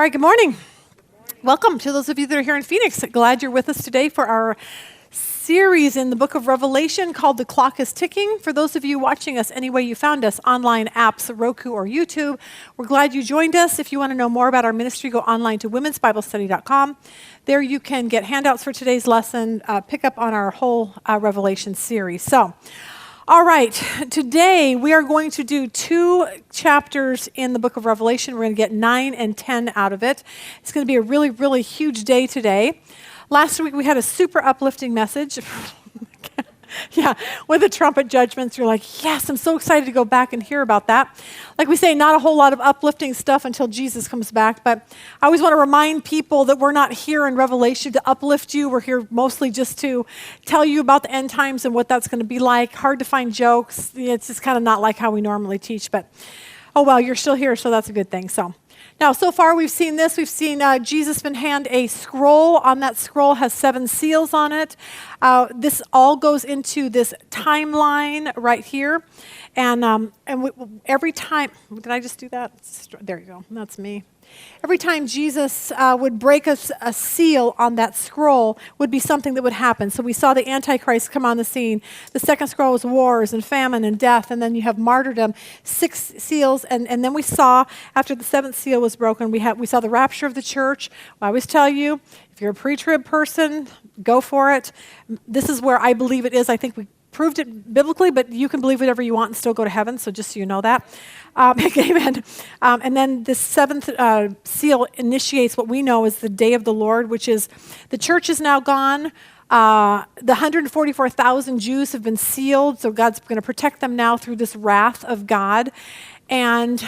All right, good morning. Welcome to those of you that are here in Phoenix. Glad you're with us today for our series in the book of Revelation called The Clock is Ticking. For those of you watching us any way you found us, online apps, Roku or YouTube, we're glad you joined us. If you want to know more about our ministry, go online to womensbiblestudy.com. There you can get handouts for today's lesson, pick up on our whole Revelation series. All right, today we are going to do 2 chapters in the book of Revelation. We're going to get 9 and 10 out of it. It's going to be a really, really huge day today. Last week we had a super uplifting message. Yeah, with the trumpet judgments, you're like, yes, I'm so excited to go back and hear about that. Like we say, not a whole lot of uplifting stuff until Jesus comes back, but I always want to remind people that we're not here in Revelation to uplift you. We're here mostly just to tell you about the end times and what that's going to be like. Hard to find jokes. It's just kind of not like how we normally teach, but oh well, you're still here, so that's a good thing. Now, so far we've seen this. We've seen Jesus been handed a scroll. On that scroll has 7 seals on it. This all goes into this timeline right here. And every time, did I just do that? There you go. That's me. Every time Jesus would break a seal on that scroll would be something that would happen. So we saw the Antichrist come on the scene. The second scroll was wars and famine and death. And then you have martyrdom, 6 seals. And then we saw, after the 7th seal was broken, we saw the rapture of the church. I always tell you, if you're a pre-trib person, go for it. This is where I believe it is. I think we proved it biblically, but you can believe whatever you want and still go to heaven, so just so you know that. Amen. And then the 7th seal initiates what we know as the day of the Lord, which is the church is now gone. The 144,000 Jews have been sealed, so God's going to protect them now through this wrath of God. And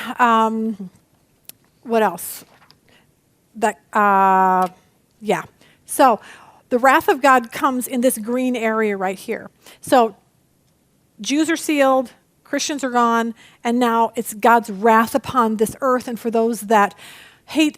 what else? So the wrath of God comes in this green area right here. So Jews are sealed, Christians are gone, and now it's God's wrath upon this earth and for those that hate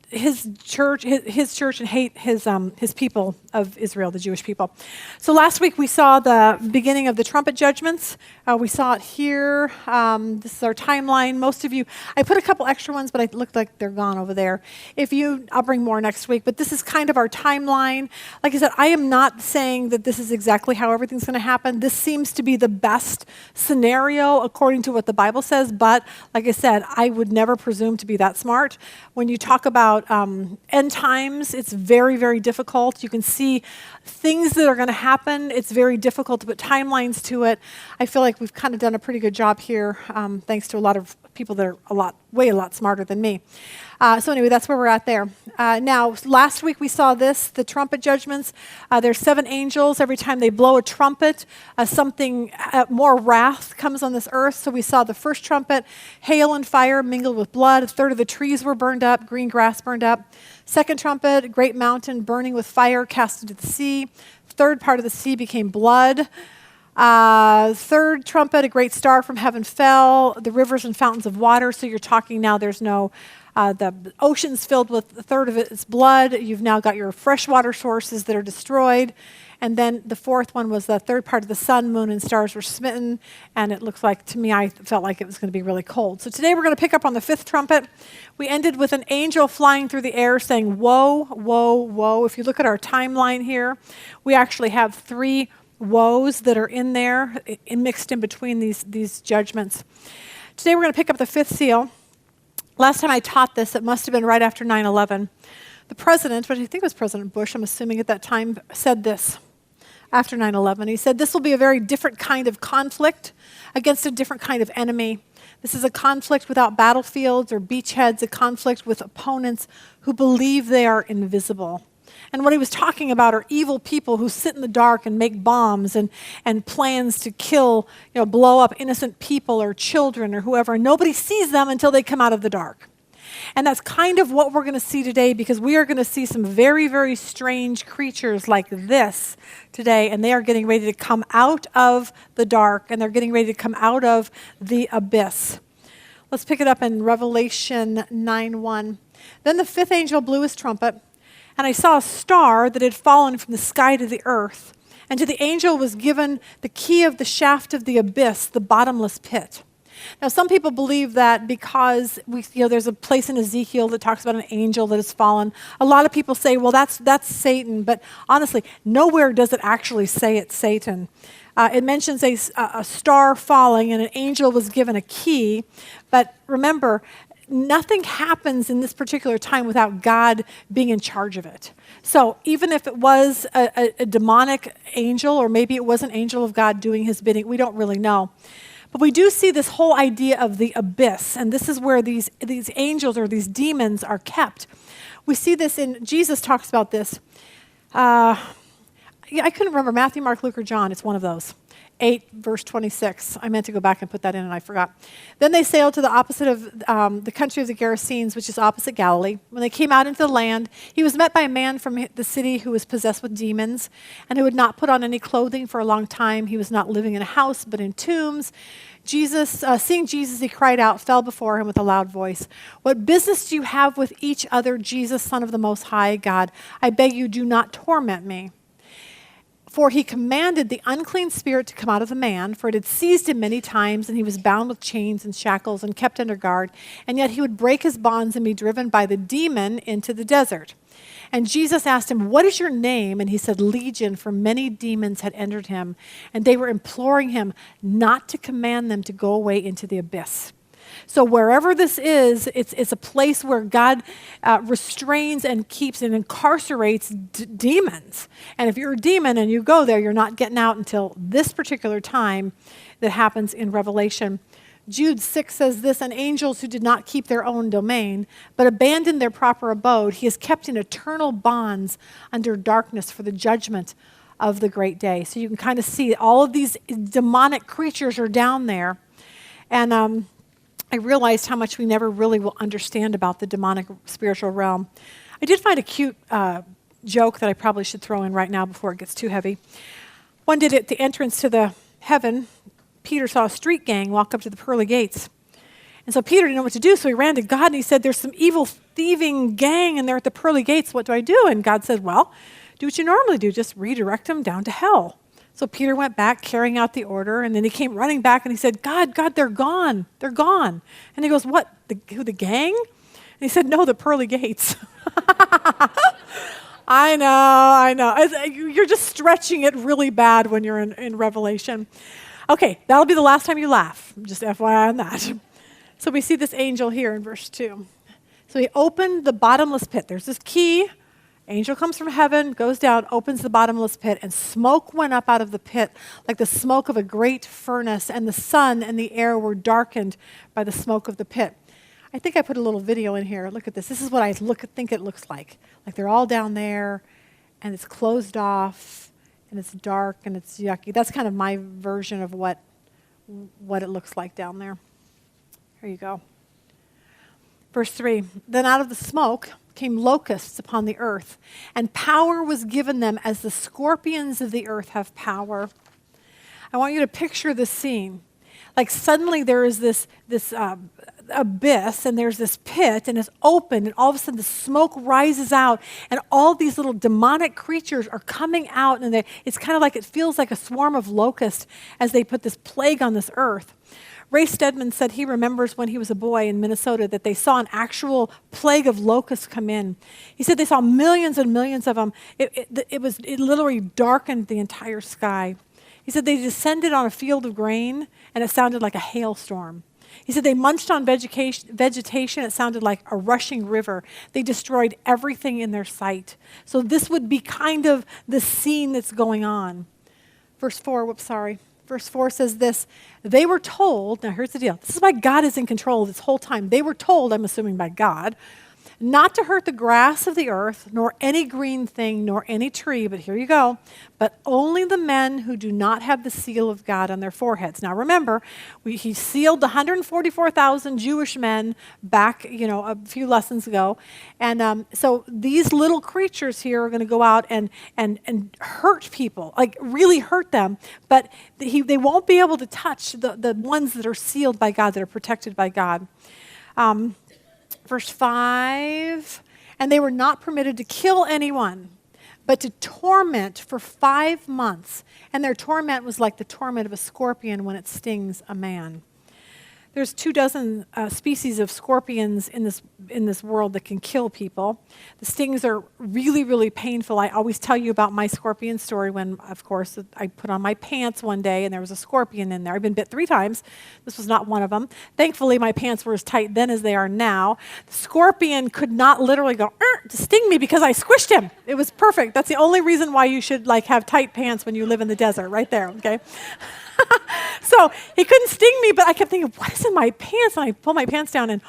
his church and hate his people of Israel, the Jewish people. So last week we saw the beginning of the trumpet judgments. We saw it here. This is our timeline. Most of you, I put a couple extra ones, but it looked like they're gone over there. I'll bring more next week, but this is kind of our timeline. Like I said, I am not saying that this is exactly how everything's going to happen. This seems to be the best scenario according to what the Bible says, but like I said, I would never presume to be that smart. When you talk about end times, it's very, very difficult. You can see things that are going to happen. It's very difficult to put timelines to it. I feel like we've kind of done a pretty good job here, thanks to a lot of people that are way a lot smarter than me. So anyway, that's where we're at there. Now, last week we saw the trumpet judgments. There's 7 angels. Every time they blow a trumpet, more wrath comes on this earth. So we saw the first trumpet, hail and fire mingled with blood. 1/3 of the trees were burned up, green grass burned up. Second trumpet, a great mountain burning with fire cast into the sea. 1/3 part of the sea became blood. 3rd trumpet, a great star from heaven fell. The rivers and fountains of water. So you're talking now there's no, the ocean's filled with 1/3 of it is blood. You've now got your freshwater sources that are destroyed. And then the 4th one was the 3rd part of the sun, moon, and stars were smitten. And it looks like, to me, I felt like it was going to be really cold. So today we're going to pick up on the 5th trumpet. We ended with an angel flying through the air saying, woe, woe, woe. If you look at our timeline here, we actually have 3 woes that are in there, mixed in between these judgments. Today we're going to pick up the 5th seal. Last time I taught this, it must have been right after 9/11. The president, which I think was President Bush, I'm assuming at that time, said this after 9/11. He said, this will be a very different kind of conflict against a different kind of enemy. This is a conflict without battlefields or beachheads, a conflict with opponents who believe they are invisible. And what he was talking about are evil people who sit in the dark and make bombs and plans to kill, blow up innocent people or children or whoever. And nobody sees them until they come out of the dark. And that's kind of what we're going to see today, because we are going to see some very, very strange creatures like this today. And they are getting ready to come out of the dark, and they're getting ready to come out of the abyss. Let's pick it up in Revelation 9:1. Then the 5th angel blew his trumpet, and I saw a star that had fallen from the sky to the earth. And to the angel was given the key of the shaft of the abyss, the bottomless pit. Now, some people believe that because there's a place in Ezekiel that talks about an angel that has fallen. A lot of people say, well, that's Satan. But honestly, nowhere does it actually say it's Satan. It mentions a star falling and an angel was given a key. But remember, nothing happens in this particular time without God being in charge of it. So even if it was a demonic angel, or maybe it was an angel of God doing his bidding, we don't really know. But we do see this whole idea of the abyss, and this is where these angels or these demons are kept. We see this Jesus talks about this. I couldn't remember, Matthew, Mark, Luke, or John. It's one of those. 8, verse 26. I meant to go back and put that in, and I forgot. Then they sailed to the opposite of the country of the Gerasenes, which is opposite Galilee. When they came out into the land, he was met by a man from the city who was possessed with demons and who had not put on any clothing for a long time. He was not living in a house, but in tombs. Seeing Jesus, he cried out, fell before him with a loud voice. "What business do you have with each other, Jesus, Son of the Most High God? I beg you, do not torment me." For he commanded the unclean spirit to come out of the man, for it had seized him many times, and he was bound with chains and shackles and kept under guard. And yet he would break his bonds and be driven by the demon into the desert. And Jesus asked him, "What is your name?" And he said, "Legion," for many demons had entered him. And they were imploring him not to command them to go away into the abyss. So wherever this is, it's a place where God restrains and keeps and incarcerates demons. And if you're a demon and you go there, you're not getting out until this particular time that happens in Revelation. Jude 6 says this, "And angels who did not keep their own domain, but abandoned their proper abode, he is kept in eternal bonds under darkness for the judgment of the great day." So you can kind of see all of these demonic creatures are down there. And I realized how much we never really will understand about the demonic spiritual realm. I did find a cute joke that I probably should throw in right now before it gets too heavy. One day at the entrance to the heaven, Peter saw a street gang walk up to the pearly gates. And so Peter didn't know what to do, so he ran to God and he said, "There's some evil thieving gang and they're at the pearly gates. What do I do?" And God said, "Well, do what you normally do. Just redirect them down to hell." So Peter went back carrying out the order, and then he came running back and he said, God, they're gone. They're gone. And he goes, "What, the gang?" And he said, "No, the pearly gates." I know. You're just stretching it really bad when you're in Revelation. Okay, that'll be the last time you laugh. Just FYI on that. So we see this angel here in verse 2. So he opened the bottomless pit. There's this key. Angel comes from heaven, goes down, opens the bottomless pit, and smoke went up out of the pit like the smoke of a great furnace, and the sun and the air were darkened by the smoke of the pit. I think I put a little video in here. Look at this. This is what I think it looks like. Like they're all down there, and it's closed off, and it's dark, and it's yucky. That's kind of my version of what it looks like down there. Here you go. Verse 3, "Then out of the smoke came locusts upon the earth, and power was given them as the scorpions of the earth have power." I want you to picture this scene. Like suddenly there is this abyss, and there's this pit, and it's open, and all of a sudden the smoke rises out, and all these little demonic creatures are coming out, and it's kind of like it feels like a swarm of locusts as they put this plague on this earth. Ray Stedman said he remembers when he was a boy in Minnesota that they saw an actual plague of locusts come in. He said they saw millions and millions of them. It literally darkened the entire sky. He said they descended on a field of grain, and it sounded like a hailstorm. He said they munched on vegetation. It sounded like a rushing river. They destroyed everything in their sight. So this would be kind of the scene that's going on. Verse 4 says this, "They were told," now here's the deal, this is why God is in control this whole time. They were told, I'm assuming by God, "not to hurt the grass of the earth, nor any green thing, nor any tree," but here you go, "but only the men who do not have the seal of God on their foreheads." Now remember, he sealed the 144,000 Jewish men back, a few lessons ago. And so these little creatures here are going to go out and hurt people, like really hurt them. But they won't be able to touch the ones that are sealed by God, that are protected by God. Verse 5, "And they were not permitted to kill anyone, but to torment for 5 months. And their torment was like the torment of a scorpion when it stings a man." There's 24 species of scorpions in this world that can kill people. The stings are really, really painful. I always tell you about my scorpion story when, of course, I put on my pants one day and there was a scorpion in there. I've been bit 3 times. This was not one of them. Thankfully, my pants were as tight then as they are now. The scorpion could not literally go to sting me because I squished him. It was perfect. That's the only reason why you should have tight pants when you live in the desert, right there, okay? So he couldn't sting me, but I kept thinking, what is in my pants? And I pulled my pants down, and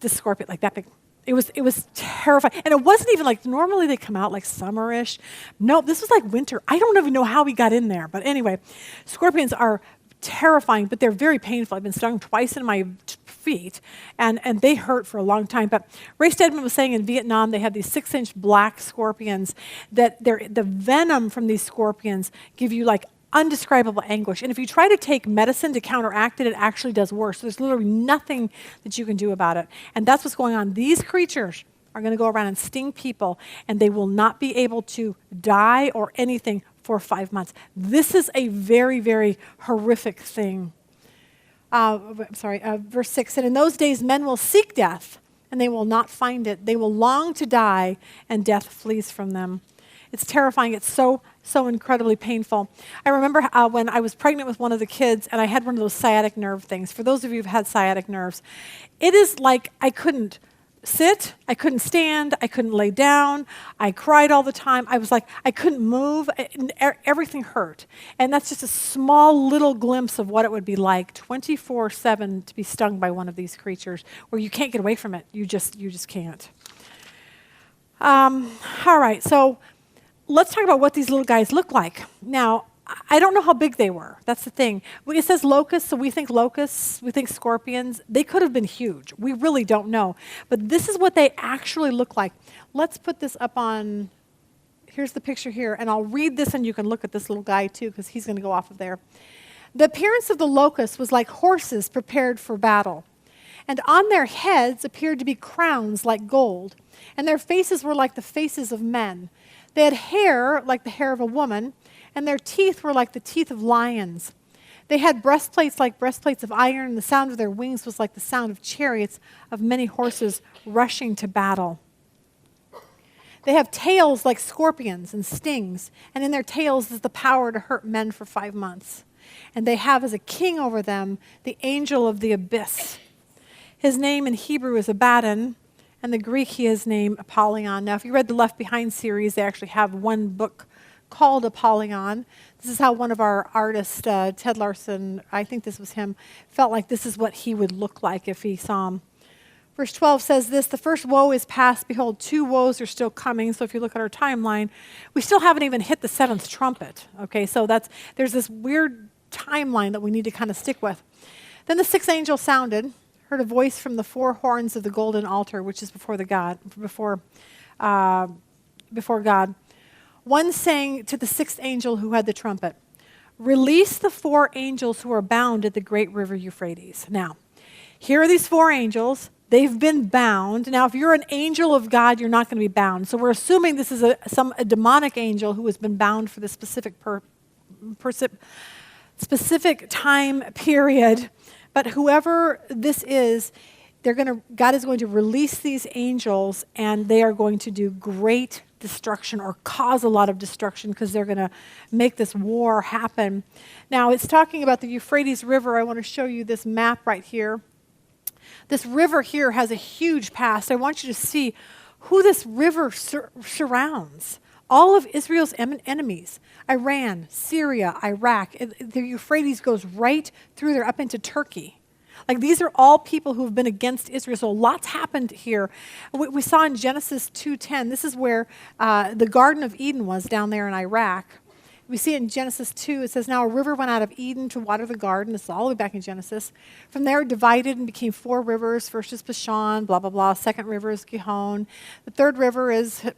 this scorpion, that big. It was terrifying. And it wasn't even normally they come out summerish. No, this was winter. I don't even know how he got in there. But anyway, scorpions are terrifying, but they're very painful. I've been stung twice in my feet, and they hurt for a long time. But Ray Stedman was saying in Vietnam, they have these 6-inch black scorpions that the venom from these scorpions give you undescribable anguish. And if you try to take medicine to counteract it, it actually does worse. There's literally nothing that you can do about it. And that's what's going on. These creatures are going to go around and sting people, and they will not be able to die or anything for 5 months. This is a very, very horrific thing. Verse 6, and in those days men will seek death, and they will not find it. They will long to die, and death flees from them. It's terrifying. It's so incredibly painful. I remember when I was pregnant with one of the kids, and I had one of those sciatic nerve things. For those of you who've had sciatic nerves, it is I couldn't sit, I couldn't stand, I couldn't lay down, I cried all the time. I couldn't move, everything hurt. And that's just a small little glimpse of what it would be like 24/7 to be stung by one of these creatures where you can't get away from it. You just can't. All right, so let's talk about what these little guys look like. Now, I don't know how big they were. That's the thing. It says locusts, so we think locusts, we think scorpions. They could have been huge. We really don't know. But this is what they actually look like. Let's put this up on, here's the picture here, and I'll read this and you can look at this little guy too because he's going to go off of there. The appearance of the locusts was like horses prepared for battle. And on their heads appeared to be crowns like gold, and their faces were like the faces of men. They had hair like the hair of a woman, and their teeth were like the teeth of lions. They had breastplates like breastplates of iron, and the sound of their wings was like the sound of chariots of many horses rushing to battle. They have tails like scorpions and stings, and in their tails is the power to hurt men for 5 months. And they have as a king over them the angel of the abyss. His name in Hebrew is Abaddon, and the Greek he is named Apollyon. Now, if you read the Left Behind series, they actually have one book called Apollyon. This is how one of our artists, Ted Larson, I think this was him, felt like this is what he would look like if he saw him. Verse 12 says this, the first woe is past. Behold, 2 woes are still coming. So if you look at our timeline, we still haven't even hit the 7th trumpet. Okay, so there's this weird timeline that we need to kind of stick with. Then the 6th angel sounded, heard a voice from the 4 horns of the golden altar, which is before God. One saying to the 6th angel who had the trumpet, release the 4 angels who are bound at the great river Euphrates. Now, here are these 4 angels. They've been bound. Now, if you're an angel of God, you're not going to be bound. So we're assuming this is a demonic angel who has been bound for this specific time period. But whoever this is, God is going to release these angels, and they are going to do great destruction or cause a lot of destruction because they're going to make this war happen. Now, it's talking about the Euphrates River. I want to show you this map right here. This river here has a huge past. I want you to see who this river surrounds. All of Israel's enemies, Iran, Syria, Iraq. The Euphrates goes right through there up into Turkey. These are all people who have been against Israel. So lots happened here. We saw in Genesis 2:10, this is where the Garden of Eden was down there in Iraq. We see it in Genesis 2. It says, now a river went out of Eden to water the garden. This is all the way back in Genesis. From there it divided and became 4 rivers. First is Bashan, blah, blah, blah. Second river is Gihon. The third river is,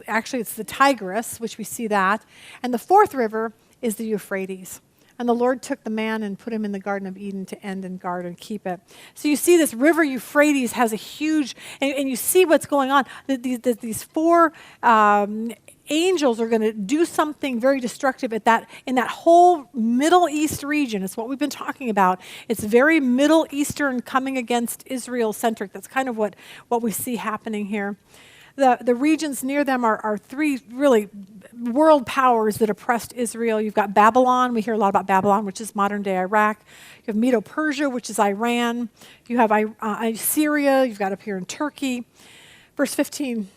actually it's the Tigris, which we see that. And the 4th river is the Euphrates. And the Lord took the man and put him in the Garden of Eden to end and guard and keep it. So you see this river Euphrates has a huge, and you see what's going on. These 4 angels are going to do something very destructive in that whole Middle East region. It's what we've been talking about. It's very Middle Eastern, coming against Israel-centric. That's kind of what we see happening here. The regions near them are three really world powers that oppressed Israel. You've got Babylon. We hear a lot about Babylon, which is modern-day Iraq. You have Medo-Persia, which is Iran. You have Syria. You've got up here in Turkey. Verse 15,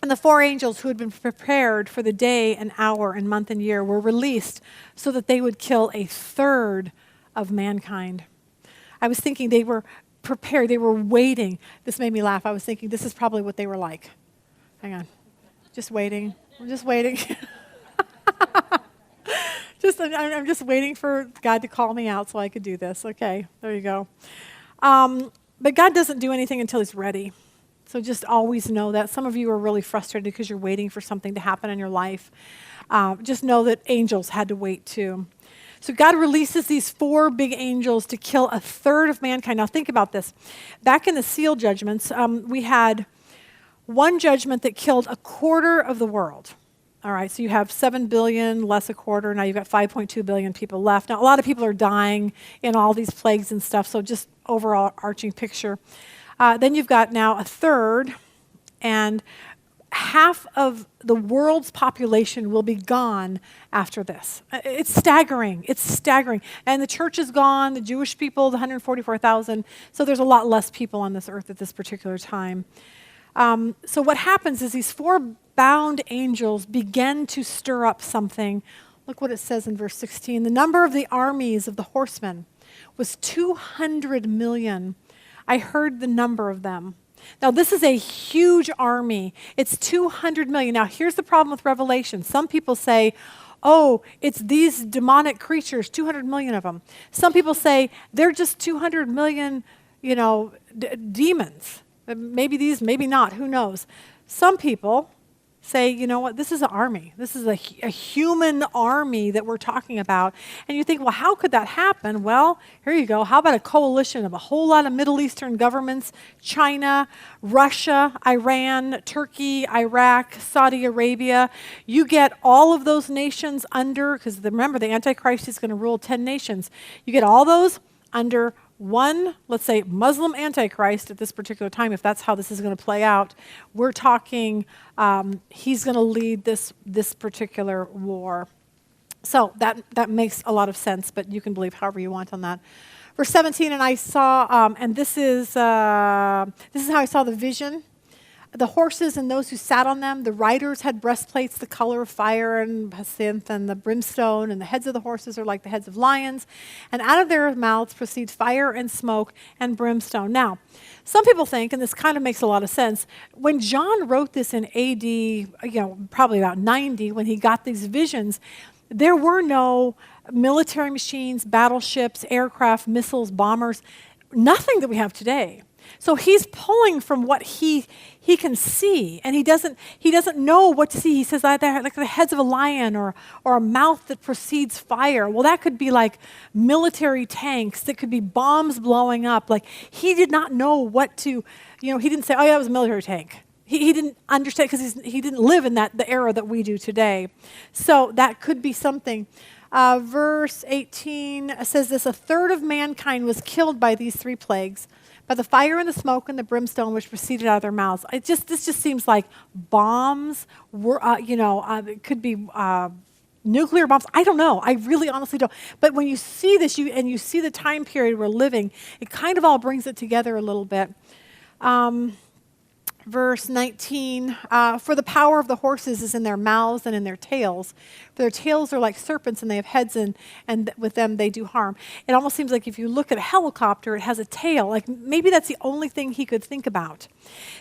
and the four angels who had been prepared for the day and hour and month and year were released so that they would kill a third of mankind. I was thinking they were prepared. They were waiting. This made me laugh. I was thinking this is probably what they were like. Hang on. Just waiting. I'm just waiting. I'm just waiting for God to call me out so I could do this. Okay, there you go. But God doesn't do anything until he's ready. So just always know that. Some of you are really frustrated because you're waiting for something to happen in your life. Just know that angels had to wait too. So God releases these four big angels to kill a third of mankind. Now think about this. Back in the seal judgments, we had one judgment that killed a quarter of the world. All right, so you have 7 billion less a quarter. Now you've got 5.2 billion people left. Now a lot of people are dying in all these plagues and stuff, so just overall arching picture. Then you've got now a third, and half of the world's population will be gone after this. It's staggering. It's staggering. And the church is gone, the Jewish people, the 144,000. So there's a lot less people on this earth at this particular time. So what happens is these four bound angels begin to stir up something. Look what it says in verse 16. The number of the armies of the horsemen was 200 million. I heard the number of them. Now, this is a huge army. It's 200 million. Now, here's the problem with Revelation. Some people say, oh, it's these demonic creatures, 200 million of them. Some people say they're just 200 million, demons. Maybe these, maybe not. Who knows? Some people say, you know what, this is an army. This is a human army that we're talking about. And you think, well, how could that happen? Well, here you go. How about a coalition of a whole lot of Middle Eastern governments, China, Russia, Iran, Turkey, Iraq, Saudi Arabia. You get all of those nations under, because remember, the Antichrist is going to rule 10 nations. You get all those under one, let's say, Muslim Antichrist at this particular time, if that's how this is going to play out. We're talking, he's going to lead this particular war. So that makes a lot of sense, but you can believe however you want on that. Verse 17, and I saw, and this is how I saw the vision. The horses and those who sat on them, the riders had breastplates the color of fire and hyacinth and the brimstone, and the heads of the horses are like the heads of lions, and out of their mouths proceeds fire and smoke and brimstone. Now, some people think, and this kind of makes a lot of sense, when John wrote this in AD, probably about 90, when he got these visions, there were no military machines, battleships, aircraft, missiles, bombers, nothing that we have today. So he's pulling from what he can see, and he doesn't know what to see. He says like the heads of a lion or a mouth that proceeds fire. Well, that could be like military tanks. That could be bombs blowing up. Like he did not know what to, he didn't say, oh yeah, it was a military tank. He didn't understand because he didn't live in the era that we do today. So that could be something. Verse 18 says this: a third of mankind was killed by these three plagues, by the fire and the smoke and the brimstone which proceeded out of their mouths. This just seems like bombs. It could be nuclear bombs. I don't know. I really honestly don't. But when you see this, you see the time period we're living, it kind of all brings it together a little bit. Verse 19, for the power of the horses is in their mouths and in their tails. For their tails are like serpents, and they have heads, and with them they do harm. It almost seems like if you look at a helicopter, it has a tail. Like maybe that's the only thing he could think about.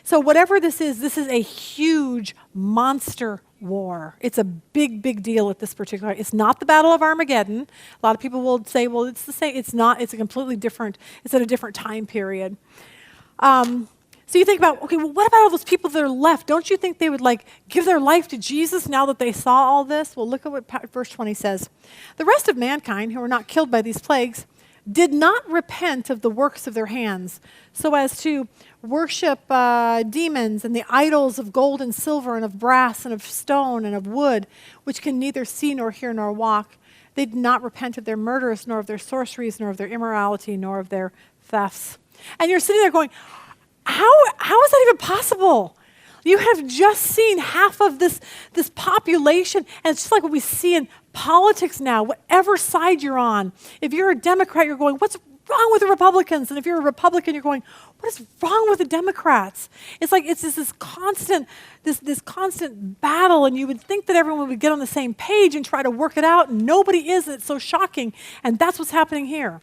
So whatever this is a huge monster war. It's a big, big deal at this particular. It's not the Battle of Armageddon. A lot of people will say, well, it's the same. It's not. It's a completely different. It's at a different time period. So you think about, okay, well, what about all those people that are left? Don't you think they would give their life to Jesus now that they saw all this? Well, look at what verse 20 says. The rest of mankind who were not killed by these plagues did not repent of the works of their hands, so as to worship demons and the idols of gold and silver and of brass and of stone and of wood, which can neither see nor hear nor walk. They did not repent of their murders, nor of their sorceries, nor of their immorality, nor of their thefts. And you're sitting there going, how is that even possible? You have just seen half of this population, and it's just like what we see in politics now, whatever side you're on. If you're a Democrat, you're going, what's wrong with the Republicans? And if you're a Republican, you're going, what is wrong with the Democrats? It's like it's just this constant battle, and you would think that everyone would get on the same page and try to work it out, and nobody is, and it's so shocking. And that's what's happening here.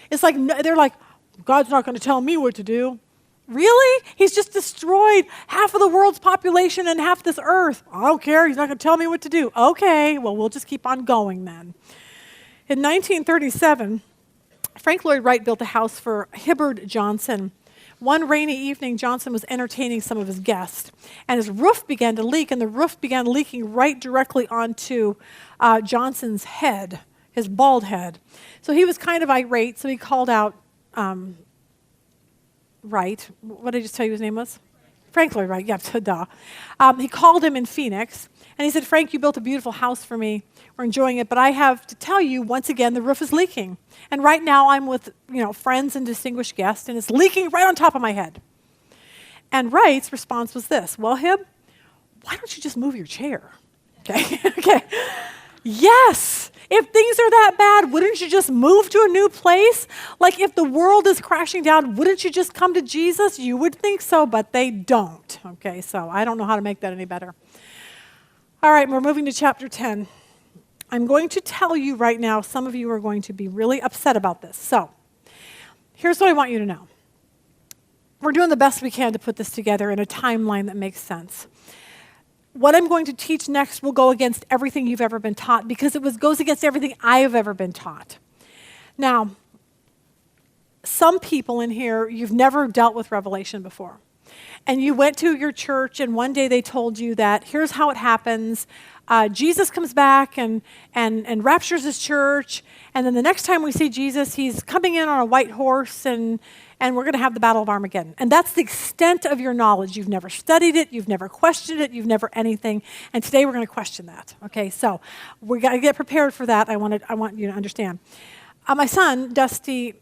It's like they're like, God's not going to tell me what to do. Really? He's just destroyed half of the world's population and half this earth. I don't care. He's not going to tell me what to do. Okay, well, we'll just keep on going then. In 1937, Frank Lloyd Wright built a house for Hibbard Johnson. One rainy evening, Johnson was entertaining some of his guests, and his roof began to leak, and the roof began leaking right directly onto Johnson's head, his bald head. So he was kind of irate, so he called out Wright. What did I just tell you his name was? Frank Lloyd Wright, yeah, duh. He called him in Phoenix, and he said, Frank, you built a beautiful house for me. We're enjoying it, but I have to tell you, once again, the roof is leaking. And right now I'm with, friends and distinguished guests, and it's leaking right on top of my head. And Wright's response was this, well, Hib, why don't you just move your chair? Okay, okay. Yes, if things are that bad, wouldn't you just move to a new place? Like if the world is crashing down, wouldn't you just come to Jesus? You would think so, but they don't. Okay, so I don't know how to make that any better. All right, we're moving to chapter 10. I'm going to tell you right now, some of you are going to be really upset about this. So here's what I want you to know. We're doing the best we can to put this together in a timeline that makes sense. What I'm going to teach next will go against everything you've ever been taught because it goes against everything I have ever been taught. Now, some people in here, you've never dealt with Revelation before. And you went to your church and one day they told you that here's how it happens. Jesus comes back and raptures his church. And then the next time we see Jesus, he's coming in on a white horse and we're going to have the Battle of Armageddon. And that's the extent of your knowledge. You've never studied it. You've never questioned it. You've never anything. And today we're going to question that. Okay, so we got to get prepared for that. I want you to understand. My son, Dusty,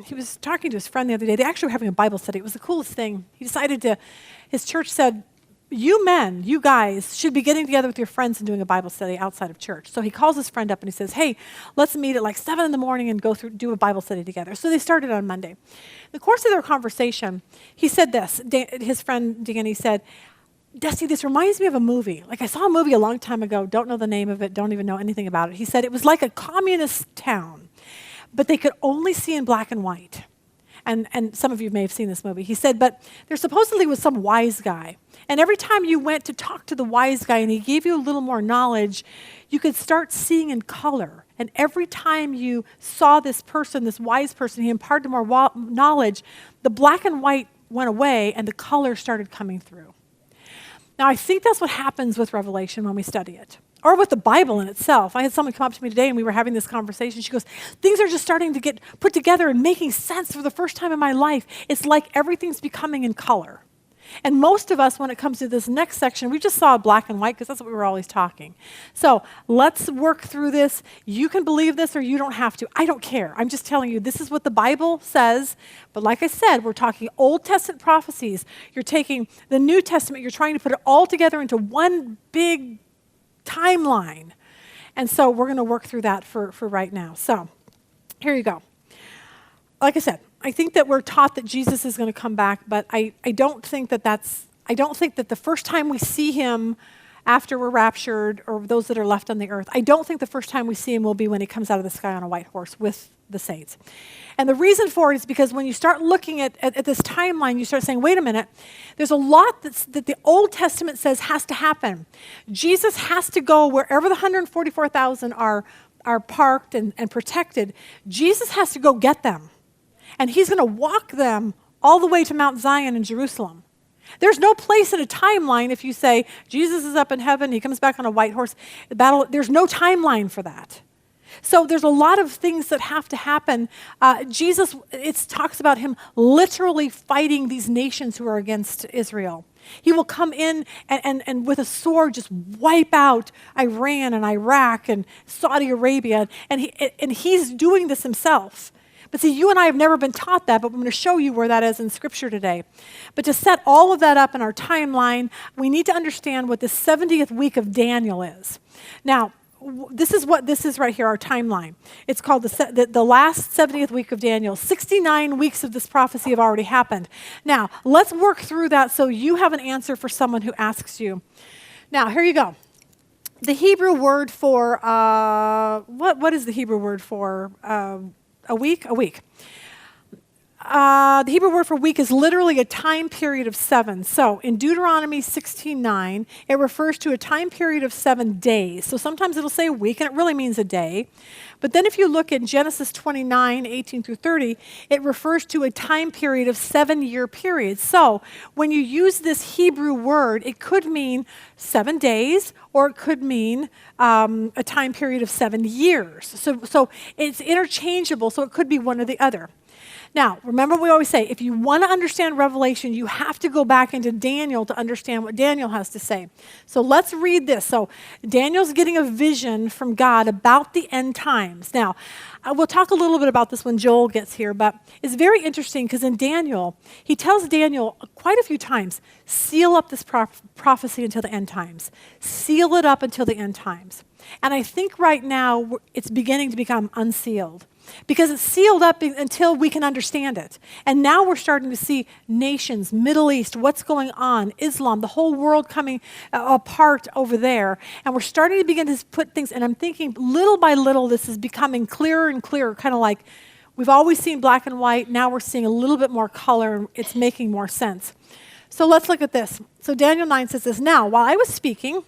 he was talking to his friend the other day. They actually were having a Bible study. It was the coolest thing. His church said, you men, you guys, should be getting together with your friends and doing a Bible study outside of church. So he calls his friend up and he says, hey, let's meet at like 7 in the morning and do a Bible study together. So they started on Monday. In the course of their conversation, he said this, his friend Danny said, Dusty, this reminds me of a movie. Like I saw a movie a long time ago, don't know the name of it, don't even know anything about it. He said it was like a communist town, but they could only see in black and white. And some of you may have seen this movie. He said, but there supposedly was some wise guy. And every time you went to talk to the wise guy and he gave you a little more knowledge, you could start seeing in color. And every time you saw this person, this wise person, he imparted more knowledge, the black and white went away and the color started coming through. Now, I think that's what happens with Revelation when we study it. Or with the Bible in itself. I had someone come up to me today and we were having this conversation. She goes, things are just starting to get put together and making sense for the first time in my life. It's like everything's becoming in color. And most of us, when it comes to this next section, we just saw black and white because that's what we were always talking. So let's work through this. You can believe this or you don't have to. I don't care. I'm just telling you, this is what the Bible says. But like I said, we're talking Old Testament prophecies. You're taking the New Testament. You're trying to put it all together into one big timeline. And so we're going to work through that for right now. So here you go. Like I said, I think that we're taught that Jesus is going to come back, but I don't think that the first time we see him after we're raptured or those that are left on the earth, I don't think the first time we see him will be when he comes out of the sky on a white horse with the saints. And the reason for it is because when you start looking at this timeline, you start saying, wait a minute, there's a lot that the Old Testament says has to happen. Jesus has to go wherever the 144,000 are parked and protected. Jesus has to go get them. And he's going to walk them all the way to Mount Zion in Jerusalem. There's no place in a timeline if you say, Jesus is up in heaven, he comes back on a white horse, the battle, there's no timeline for that. So there's a lot of things that have to happen. Jesus, it talks about him literally fighting these nations who are against Israel. He will come in and with a sword just wipe out Iran and Iraq and Saudi Arabia. And he's doing this himself. But see, you and I have never been taught that, but I'm going to show you where that is in Scripture today. But to set all of that up in our timeline, we need to understand what the 70th week of Daniel is. Now, this is what this is right here, our timeline. It's called the last 70th week of Daniel. 69 weeks of this prophecy have already happened. Now, let's work through that so you have an answer for someone who asks you. Now, here you go. The Hebrew word for, what is the Hebrew word for a week? A week. The Hebrew word for week is literally a time period of 7. So in Deuteronomy 16:9, it refers to a time period of 7 days. So sometimes it'll say a week, and it really means a day. But then if you look at Genesis 29:18 through 30, it refers to a time period of 7-year periods. So when you use this Hebrew word, it could mean 7 days, or it could mean a time period of 7 years. So it's interchangeable, so it could be one or the other. Now, remember we always say, if you want to understand Revelation, you have to go back into Daniel to understand what Daniel has to say. So let's read this. So Daniel's getting a vision from God about the end times. Now, we'll talk a little bit about this when Joel gets here, but it's very interesting because in Daniel, he tells Daniel quite a few times, seal up this prophecy until the end times. Seal it up until the end times. And I think right now it's beginning to become unsealed. Because it's sealed up until we can understand it. And now we're starting to see nations, Middle East, what's going on, Islam, the whole world coming apart over there. And we're starting to begin to put things, and I'm thinking little by little this is becoming clearer and clearer, kind of like we've always seen black and white, now we're seeing a little bit more color, and it's making more sense. So let's look at this. So Daniel 9 says this, now, while I was speaking,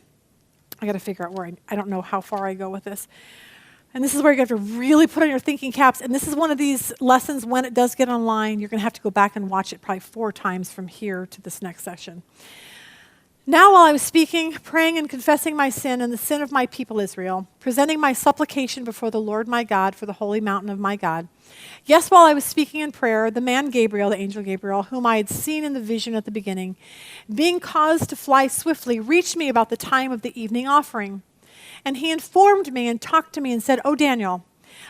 I got to figure out where I don't know how far I go with this. And this is where you have to really put on your thinking caps. And this is one of these lessons when it does get online, you're going to have to go back and watch it probably 4 times from here to this next session. Now while I was speaking, praying and confessing my sin and the sin of my people Israel, presenting my supplication before the Lord my God for the holy mountain of my God. Yes, while I was speaking in prayer, the man Gabriel, the angel Gabriel, whom I had seen in the vision at the beginning, being caused to fly swiftly, reached me about the time of the evening offering. And he informed me and talked to me and said, O Daniel,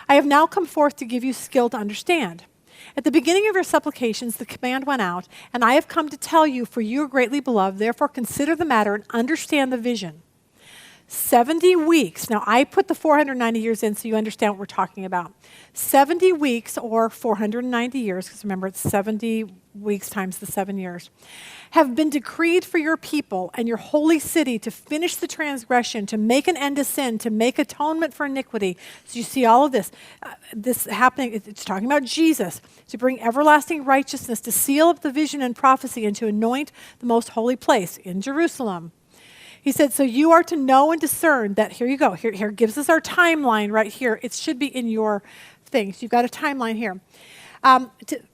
I have now come forth to give you skill to understand. At the beginning of your supplications, the command went out, and I have come to tell you, for you are greatly beloved, therefore consider the matter and understand the vision. 70 weeks. Now, I put the 490 years in so you understand what we're talking about. 70 weeks or 490 years, because remember, it's 70 weeks times the 7 years, have been decreed for your people and your holy city to finish the transgression, to make an end to sin, to make atonement for iniquity. So you see all of this. This happening, it's talking about Jesus, to bring everlasting righteousness, to seal up the vision and prophecy, and to anoint the most holy place in Jerusalem. He said, so you are to know and discern that, here you go, here gives us our timeline right here. It should be in your things. You've got a timeline here.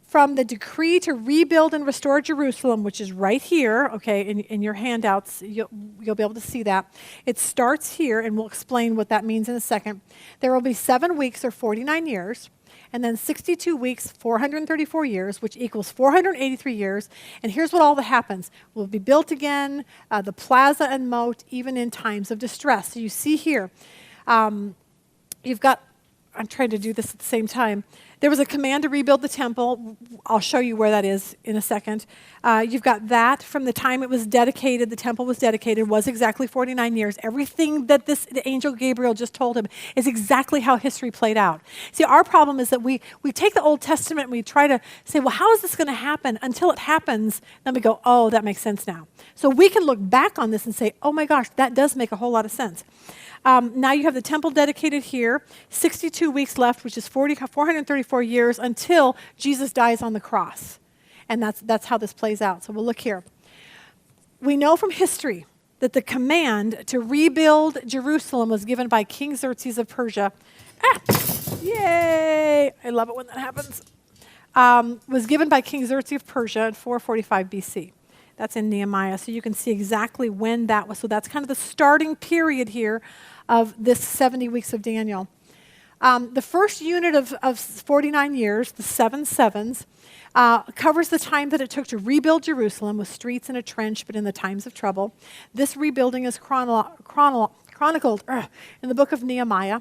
From the decree to rebuild and restore Jerusalem, which is right here, okay, in your handouts, you'll be able to see that. It starts here, and we'll explain what that means in a second. There will be 7 weeks or 49 years. And then 62 weeks, 434 years, which equals 483 years. And here's what all that happens. Will be built again, the plaza and moat, even in times of distress. So you see here, you've got, I'm trying to do this at the same time. There was a command to rebuild the temple. I'll show you where that is in a second. You've got that from the time it was dedicated, the temple was dedicated, was exactly 49 years. Everything that the angel Gabriel just told him is exactly how history played out. See, our problem is that we take the Old Testament and we try to say, well, how is this going to happen? Until it happens, then we go, oh, that makes sense now. So we can look back on this and say, oh my gosh, that does make a whole lot of sense. Now you have the temple dedicated here, 62 weeks left, which is 434 years until Jesus dies on the cross. And that's how this plays out. So we'll look here. We know from history that the command to rebuild Jerusalem was given by King Xerxes of Persia. Yay! I love it when that happens. Was given by King Xerxes of Persia in 445 BC. That's in Nehemiah, so you can see exactly when that was. So that's kind of the starting period here of this 70 weeks of Daniel. The first unit of 49 years, the 7 sevens, covers the time that it took to rebuild Jerusalem with streets and a trench, but in the times of trouble. This rebuilding is chronicled in the book of Nehemiah.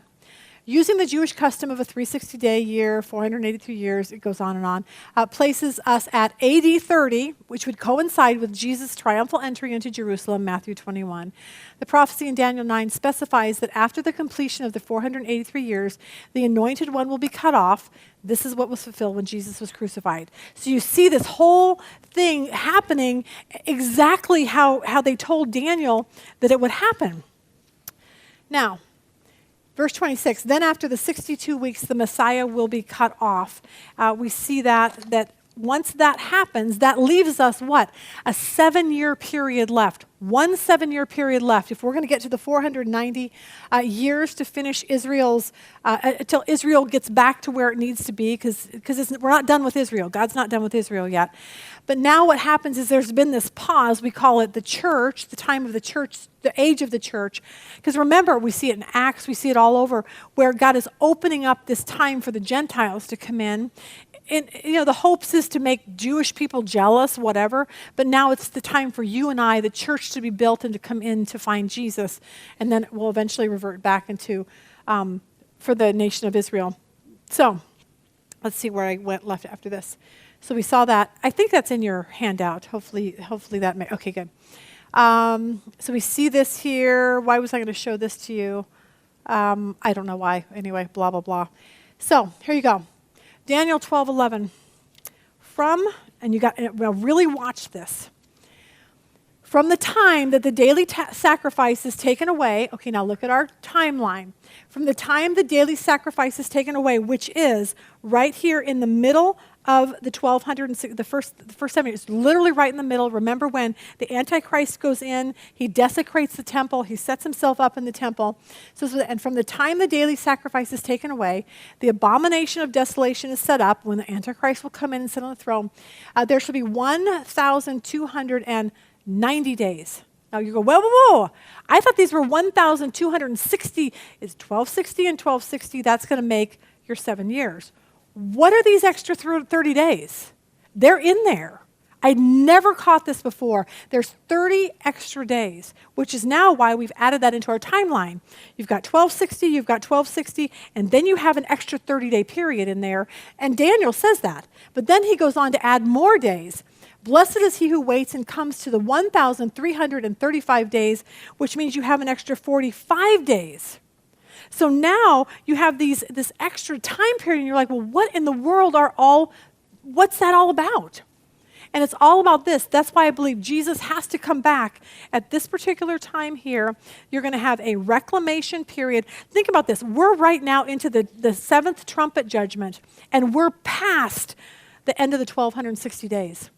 Using the Jewish custom of a 360-day year, 483 years, it goes on and on, places us at AD 30, which would coincide with Jesus' triumphal entry into Jerusalem, Matthew 21. The prophecy in Daniel 9 specifies that after the completion of the 483 years, the anointed one will be cut off. This is what was fulfilled when Jesus was crucified. So you see this whole thing happening exactly how they told Daniel that it would happen. Now, verse 26, then after the 62 weeks, the Messiah will be cut off. We see that once that happens, that leaves us what? A 7-year period left. 1 7-year period left. If we're going to get to the 490 years to finish Israel's, until Israel gets back to where it needs to be, because we're not done with Israel. God's not done with Israel yet. But now what happens is there's been this pause. We call it the church, the time of the church, the age of the church. Because remember, we see it in Acts, we see it all over, where God is opening up this time for the Gentiles to come in. And, the hopes is to make Jewish people jealous, whatever, but now it's the time for you and I, the church, to be built and to come in to find Jesus, and then it will eventually revert back into, for the nation of Israel. So, let's see where I went left after this. So we saw that. I think that's in your handout. Hopefully that may, okay, good. So we see this here. Why was I going to show this to you? I don't know why. Anyway, blah, blah, blah. So, here you go. Daniel 12:11. And you got, well, really watch this. From the time that the daily sacrifice is taken away, okay, now look at our timeline. From the time the daily sacrifice is taken away, which is right here in the middle of the 1206, the first 7 years, literally right in the middle. Remember when the Antichrist goes in, he desecrates the temple, he sets himself up in the temple. And from the time the daily sacrifice is taken away, the abomination of desolation is set up, when the Antichrist will come in and sit on the throne. There shall be 1,290 days. Now you go, whoa. I thought these were 1,260. It's 1260 and 1260. That's going to make your 7 years. What are these extra 30 days? They're in there. I never caught this before. There's 30 extra days, which is now why we've added that into our timeline. You've got 1260, and then you have an extra 30-day period in there, and Daniel says that. But then he goes on to add more days. Blessed is he who waits and comes to the 1,335 days, which means you have an extra 45 days. So now you have this extra time period, and you're like, well, what in the world what's that all about? And it's all about this. That's why I believe Jesus has to come back at this particular time here. You're going to have a reclamation period. Think about this. We're right now into the 7th trumpet judgment, and we're past the end of the 1,260 days.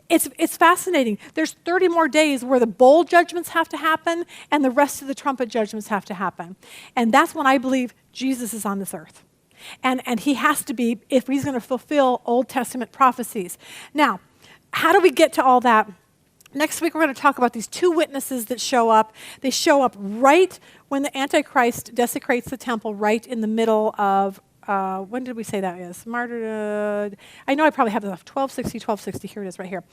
It's fascinating. There's 30 more days where the bowl judgments have to happen and the rest of the trumpet judgments have to happen. And that's when I believe Jesus is on this earth. And he has to be, if he's going to fulfill Old Testament prophecies. Now, how do we get to all that? Next week, we're going to talk about these 2 witnesses that show up. They show up right when the Antichrist desecrates the temple, right in the middle of, when did we say that is? Martyr, I know I probably have enough. 1260, here it is right here.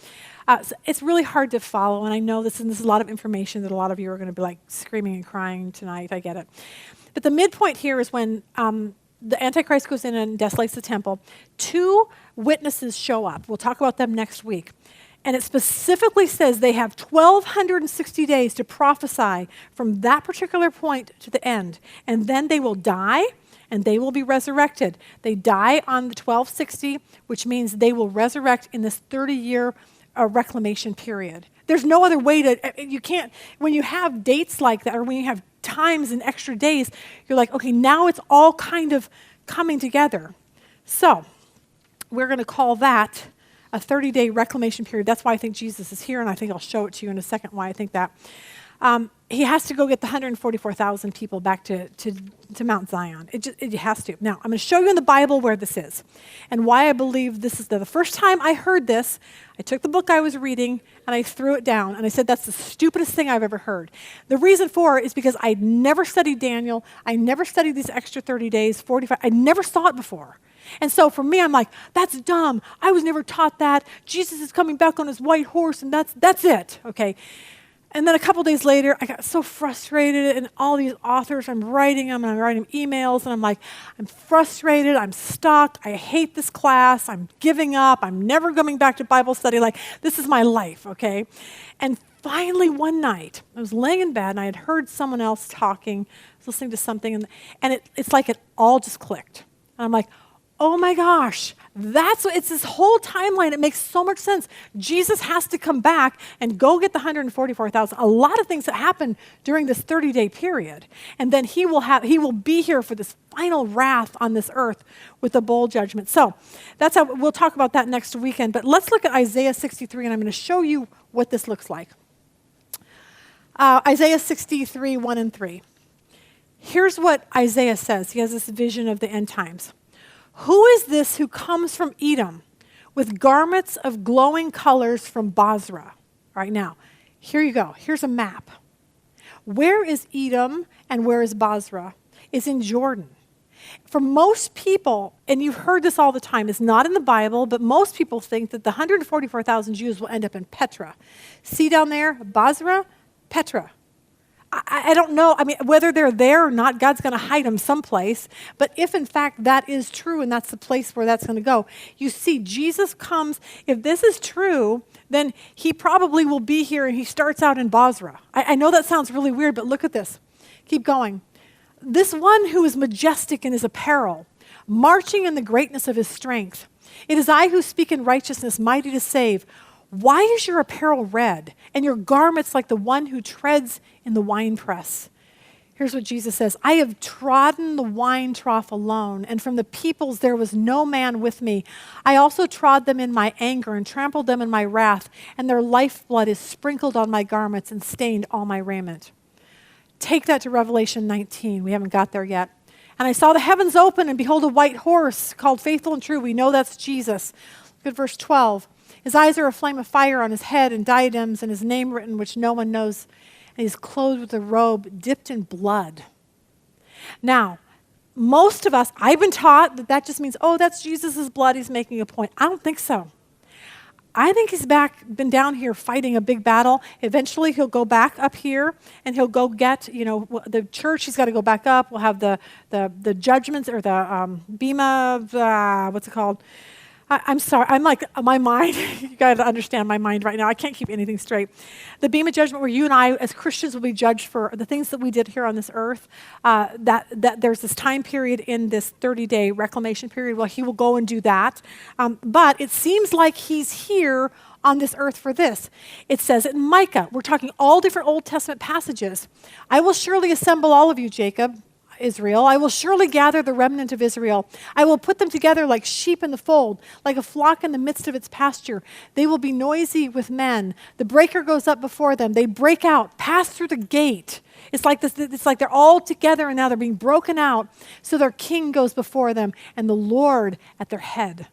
So it's really hard to follow, and I know this is a lot of information that a lot of you are going to be like screaming and crying tonight. I get it. But the midpoint here is when the Antichrist goes in and desolates the temple. 2 witnesses show up. We'll talk about them next week. And it specifically says they have 1,260 days to prophesy from that particular point to the end. And then they will die, and they will be resurrected. They die on the 1260, which means they will resurrect in this 30-year reclamation period. There's no other way you can't, when you have dates like that, or when you have times and extra days, you're like, okay, now it's all kind of coming together. So, we're going to call that a 30-day reclamation period. That's why I think Jesus is here, and I think I'll show it to you in a second why I think that. he has to go get the 144,000 people back to Mount Zion. It has to. Now, I'm going to show you in the Bible where this is and why I believe this is the first time I heard this. I took the book I was reading and I threw it down and I said, that's the stupidest thing I've ever heard. The reason for it is because I'd never studied Daniel. I never studied these extra 30 days, 45. I never saw it before. And so for me, I'm like, that's dumb. I was never taught that. Jesus is coming back on his white horse and that's it, okay? And then a couple days later, I got so frustrated, and all these authors, I'm writing emails, and I'm like, I'm frustrated, I'm stuck, I hate this class, I'm giving up, I'm never coming back to Bible study, like, this is my life, okay? And finally one night, I was laying in bed, and I had heard someone else talking, I was listening to something, and it's like it all just clicked. And I'm like, oh my gosh, it's this whole timeline. It makes so much sense. Jesus has to come back and go get the 144,000. A lot of things that happen during this 30-day period. And then he will be here for this final wrath on this earth with the bowl judgment. So that's how we'll talk about that next weekend. But let's look at Isaiah 63, and I'm going to show you what this looks like. Isaiah 63, 1 and 3. Here's what Isaiah says. He has this vision of the end times. Who is this who comes from Edom with garments of glowing colors from Bozrah? All right, now, here you go. Here's a map. Where is Edom and where is Bozrah? It's in Jordan. For most people, and you've heard this all the time, it's not in the Bible, but most people think that the 144,000 Jews will end up in Petra. See down there, Bozrah, Petra. I don't know, whether they're there or not, God's going to hide them someplace. But if, in fact, that is true and that's the place where that's going to go, you see, Jesus comes. If this is true, then he probably will be here, and he starts out in Bozrah. I know that sounds really weird, but look at this. Keep going. This one who is majestic in his apparel, marching in the greatness of his strength. It is I who speak in righteousness, mighty to save. Why is your apparel red and your garments like the one who treads in the winepress? Here's what Jesus says. I have trodden the wine trough alone, and from the peoples there was no man with me. I also trod them in my anger and trampled them in my wrath, and their lifeblood is sprinkled on my garments and stained all my raiment. Take that to Revelation 19. We haven't got there yet. And I saw the heavens open, and behold, a white horse called Faithful and True. We know that's Jesus. Look at verse 12. His eyes are a flame of fire on his head, and diadems, and his name written, which no one knows. And he's clothed with a robe dipped in blood. Now, most of us, I've been taught that just means, oh, that's Jesus' blood, he's making a point. I don't think so. I think he's been down here fighting a big battle. Eventually, he'll go back up here, and he'll go get, the church. He's got to go back up. We'll have the judgments, or the bema, what's it called? I'm sorry, I'm like, my mind, you got to understand my mind right now. I can't keep anything straight. The Bema judgment, where you and I as Christians will be judged for the things that we did here on this earth, that there's this time period in this 30-day reclamation period. Well, he will go and do that. But it seems like he's here on this earth for this. It says it in Micah. We're talking all different Old Testament passages. I will surely assemble all of you, Jacob, Israel. I will surely gather the remnant of Israel. I will put them together like sheep in the fold, like a flock in the midst of its pasture. They will be noisy with men. The breaker goes up before them. They break out, pass through the gate. It's like this. It's like they're all together, and now they're being broken out. So their king goes before them, and the Lord at their head.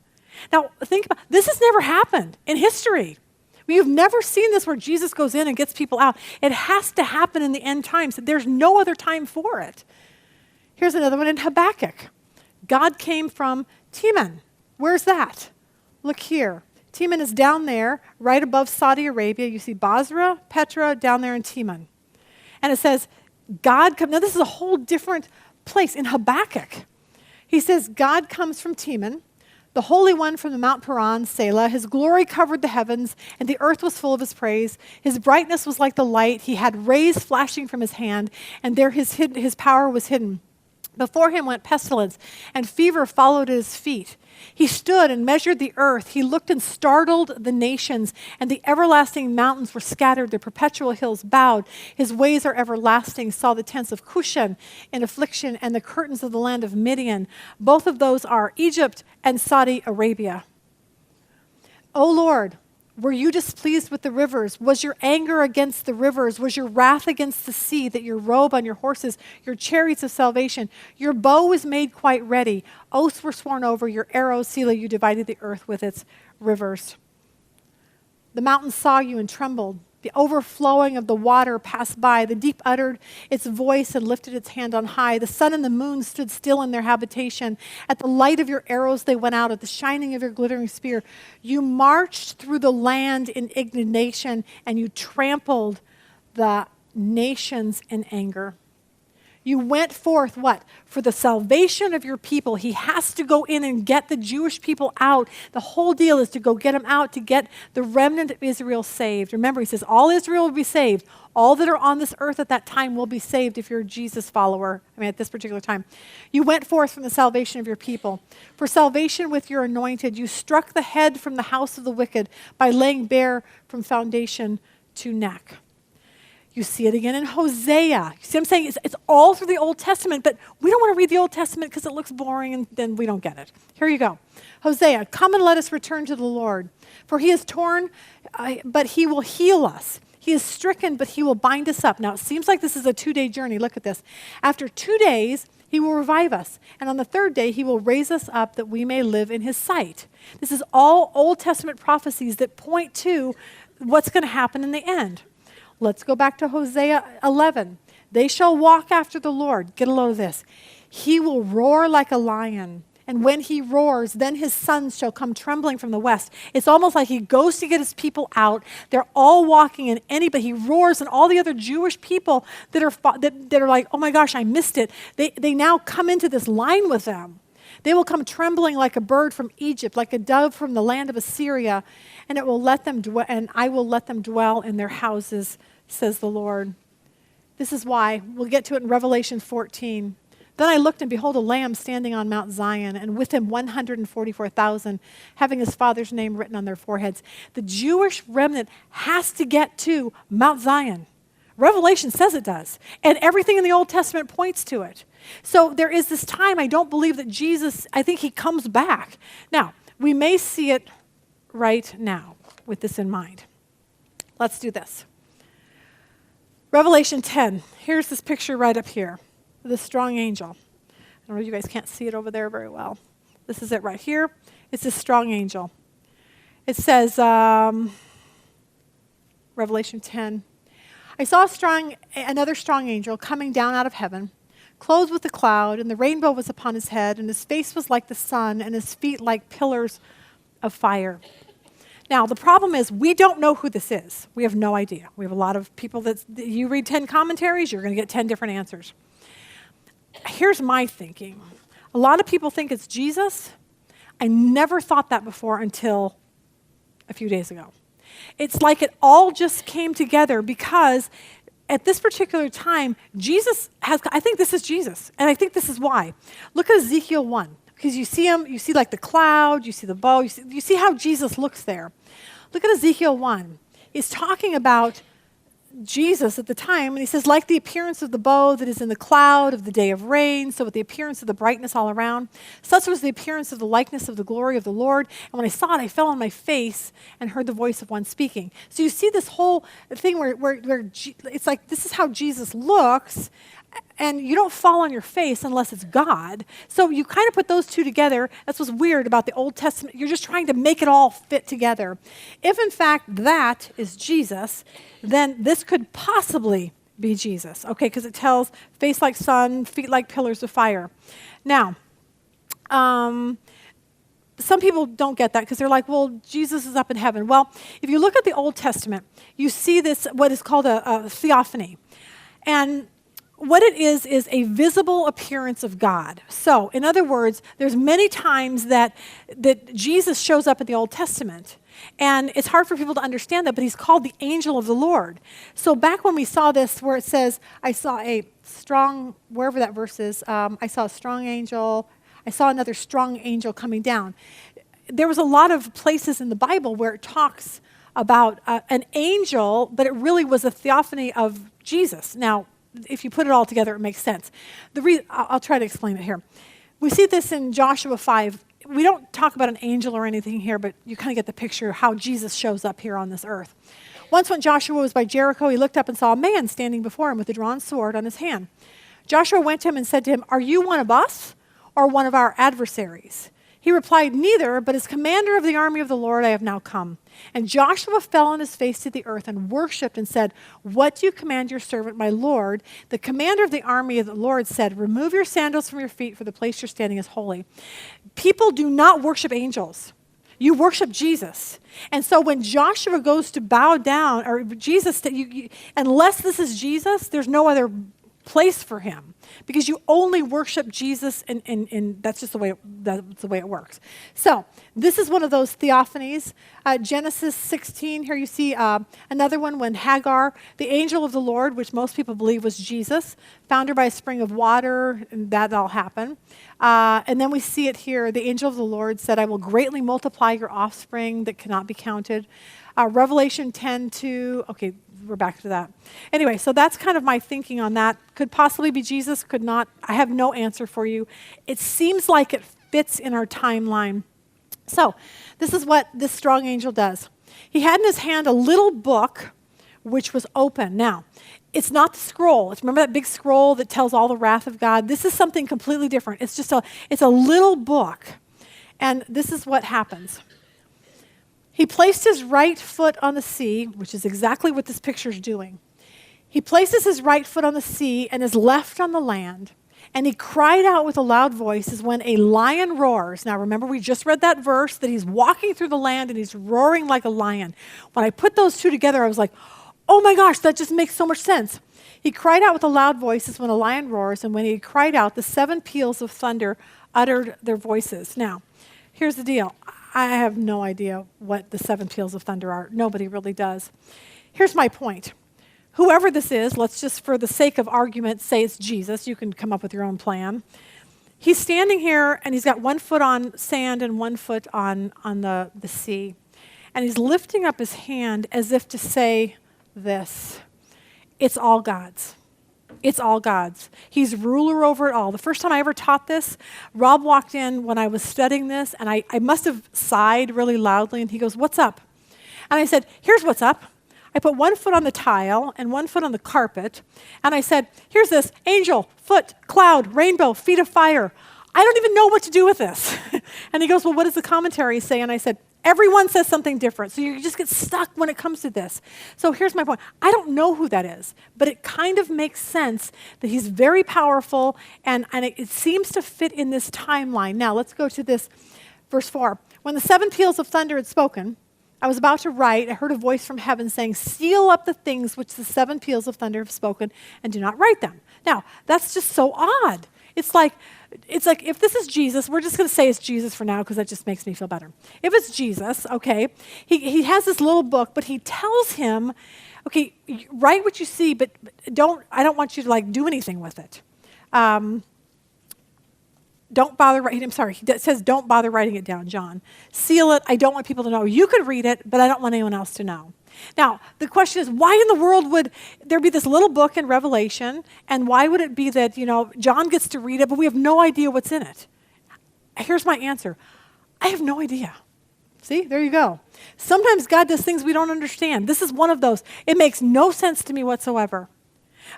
Now, think about this. Has never happened in history. We've never seen this where Jesus goes in and gets people out. It has to happen in the end times. There's no other time for it. Here's another one in Habakkuk. God came from Teman. Where's that? Look here. Teman is down there, right above Saudi Arabia. You see Bozrah, Petra, down there in Teman. And it says, God comes. Now, this is a whole different place in Habakkuk. He says, God comes from Teman, the Holy One from the Mount Paran, Selah. His glory covered the heavens, and the earth was full of his praise. His brightness was like the light. He had rays flashing from his hand, and there his power was hidden. Before him went pestilence, and fever followed at his feet. He stood and measured the earth. He looked and startled the nations, and the everlasting mountains were scattered. The perpetual hills bowed. His ways are everlasting. Saw the tents of Cushan in affliction, and the curtains of the land of Midian. Both of those are Egypt and Saudi Arabia. O Lord, Were you displeased with the rivers? Was your anger against the rivers? Was your wrath against the sea, that your robe on your horses, your chariots of salvation, your bow was made quite ready, oaths were sworn over, your arrows, Selah, you divided the earth with its rivers. The mountains saw you and trembled. The overflowing of the water passed by. The deep uttered its voice and lifted its hand on high. The sun and the moon stood still in their habitation. At the light of your arrows they went out. At the shining of your glittering spear. You marched through the land in indignation, and you trampled the nations in anger. You went forth, what? For the salvation of your people. He has to go in and get the Jewish people out. The whole deal is to go get them out, to get the remnant of Israel saved. Remember, he says, all Israel will be saved. All that are on this earth at that time will be saved if you're a Jesus follower. At this particular time. You went forth from the salvation of your people. For salvation with your anointed, you struck the head from the house of the wicked by laying bare from foundation to neck. You see it again in Hosea. You see what I'm saying? It's all through the Old Testament, but we don't want to read the Old Testament because it looks boring and then we don't get it. Here you go. Hosea, come and let us return to the Lord. For he is torn, but he will heal us. He is stricken, but he will bind us up. Now, it seems like this is a 2-day journey. Look at this. After 2 days, he will revive us. And on the 3rd day, he will raise us up that we may live in his sight. This is all Old Testament prophecies that point to what's going to happen in the end. Let's go back to Hosea 11. They shall walk after the Lord. Get a load of this. He will roar like a lion. And when he roars, then his sons shall come trembling from the west. It's almost like he goes to get his people out. They're all walking, but he roars, and all the other Jewish people that are like, oh my gosh, I missed it. They now come into this line with them. They will come trembling like a bird from Egypt, like a dove from the land of Assyria, and I will let them dwell in their houses, says the Lord. This is why. We'll get to it in Revelation 14. Then I looked, and behold, a lamb standing on Mount Zion, and with him 144,000, having his father's name written on their foreheads. The Jewish remnant has to get to Mount Zion. Revelation says it does. And everything in the Old Testament points to it. So there is this time, I don't believe that Jesus, I think he comes back. Now, we may see it right now with this in mind. Let's do this. Revelation 10. Here's this picture right up here. The strong angel. I don't know if you guys can't see it over there very well. This is it right here. It's a strong angel. It says, Revelation 10. I saw another strong angel coming down out of heaven, clothed with a cloud, and the rainbow was upon his head, and his face was like the sun, and his feet like pillars of fire. Now, the problem is we don't know who this is. We have no idea. We have a lot of people that you read 10 commentaries, you're going to get 10 different answers. Here's my thinking. A lot of people think it's Jesus. I never thought that before until a few days ago. It's like it all just came together because at this particular time, I think this is Jesus, and I think this is why. Look at Ezekiel 1, because you see him, you see like the cloud, you see the bow, you see how Jesus looks there. Look at Ezekiel 1. He's talking about Jesus at the time, and he says, like the appearance of the bow that is in the cloud of the day of rain, so with the appearance of the brightness all around, such was the appearance of the likeness of the glory of the Lord. And when I saw it, I fell on my face and heard the voice of one speaking. So you see this whole thing where it's like this is how Jesus looks, and you don't fall on your face unless it's God. So you kind of put those two together. That's what's weird about the Old Testament. You're just trying to make it all fit together. If, in fact, that is Jesus, then this could possibly be Jesus, okay? Because it tells face like sun, feet like pillars of fire. Now, some people don't get that because they're like, well, Jesus is up in heaven. Well, if you look at the Old Testament, you see this, what is called a theophany. And what it is a visible appearance of God. So, in other words, there's many times that Jesus shows up in the Old Testament. And it's hard for people to understand that, but he's called the angel of the Lord. So back when we saw this where it says, I saw a strong, wherever that verse is, I saw a strong angel, I saw another strong angel coming down. There was a lot of places in the Bible where it talks about an angel, but it really was a theophany of Jesus. Now, if you put it all together, it makes sense. I'll try to explain it here. We see this in Joshua 5. we don't talk about an angel or anything here, but you kind of get the picture of how Jesus shows up here on this earth. Once when Joshua was by Jericho, he looked up and saw a man standing before him with a drawn sword on his hand. Joshua went to him and said to him, "Are you one of us or one of our adversaries?" He replied, "Neither, but as commander of the army of the Lord I have now come." And Joshua fell on his face to the earth and worshipped and said, "What do you command your servant, my Lord?" The commander of the army of the Lord said, "Remove your sandals from your feet, for the place you're standing is holy." People do not worship angels. You worship Jesus. And so when Joshua goes to bow down, or Jesus, unless this is Jesus, there's no other place for him, because you only worship Jesus, and that's just the way it works. So this is one of those theophanies. Genesis 16, here you see another one when Hagar, the angel of the Lord, which most people believe was Jesus, found her by a spring of water, and that all happened. And then we see it here. The angel of the Lord said, "I will greatly multiply your offspring that cannot be counted." Revelation 10:2, okay, we're back to that. Anyway, so that's kind of my thinking on that. Could possibly be Jesus, could not. I have no answer for you. It seems like it fits in our timeline. So this is what this strong angel does. He had in his hand a little book which was open. Now, it's not the scroll. Remember that big scroll that tells all the wrath of God? This is something completely different. It's a little book. And this is what happens. He placed his right foot on the sea, which is exactly what this picture is doing. He places his right foot on the sea and his left on the land. And he cried out with a loud voice as when a lion roars. Now remember, we just read that verse that he's walking through the land and he's roaring like a lion. When I put those two together, I was like, oh my gosh, that just makes so much sense. He cried out with a loud voice as when a lion roars. And when he cried out, the 7 peals of thunder uttered their voices. Now, here's the deal. I have no idea what the 7 peals of thunder are. Nobody really does. Here's my point. Whoever this is, let's just for the sake of argument say it's Jesus. You can come up with your own plan. He's standing here and he's got one foot on sand and one foot on the sea. And he's lifting up his hand as if to say this: it's all God's. It's all God's. He's ruler over it all. The first time I ever taught this, Rob walked in when I was studying this, and I must have sighed really loudly, and he goes, "What's up?" And I said, "Here's what's up." I put one foot on the tile and one foot on the carpet, and I said, "Here's this: angel, foot, cloud, rainbow, feet of fire. I don't even know what to do with this." And he goes, "Well, what does the commentary say?" And I said, "Everyone says something different, so you just get stuck when it comes to this." So here's my point. I don't know who that is, but it kind of makes sense that he's very powerful, and it seems to fit in this timeline. Now, let's go to this, verse 4. When the 7 peals of thunder had spoken, I was about to write. I heard a voice from heaven saying, "Seal up the things which the 7 peals of thunder have spoken, and do not write them." Now, that's just so odd. It's like if this is Jesus, we're just going to say it's Jesus for now because that just makes me feel better. If it's Jesus, okay, he has this little book, but he tells him, okay, write what you see, but I don't want you to do anything with it. Don't bother writing. I'm sorry. It says don't bother writing it down, John. Seal it. I don't want people to know. You could read it, but I don't want anyone else to know. Now, the question is, why in the world would there be this little book in Revelation, and why would it be that, John gets to read it, but we have no idea what's in it? Here's my answer. I have no idea. See, there you go. Sometimes God does things we don't understand. This is one of those. It makes no sense to me whatsoever.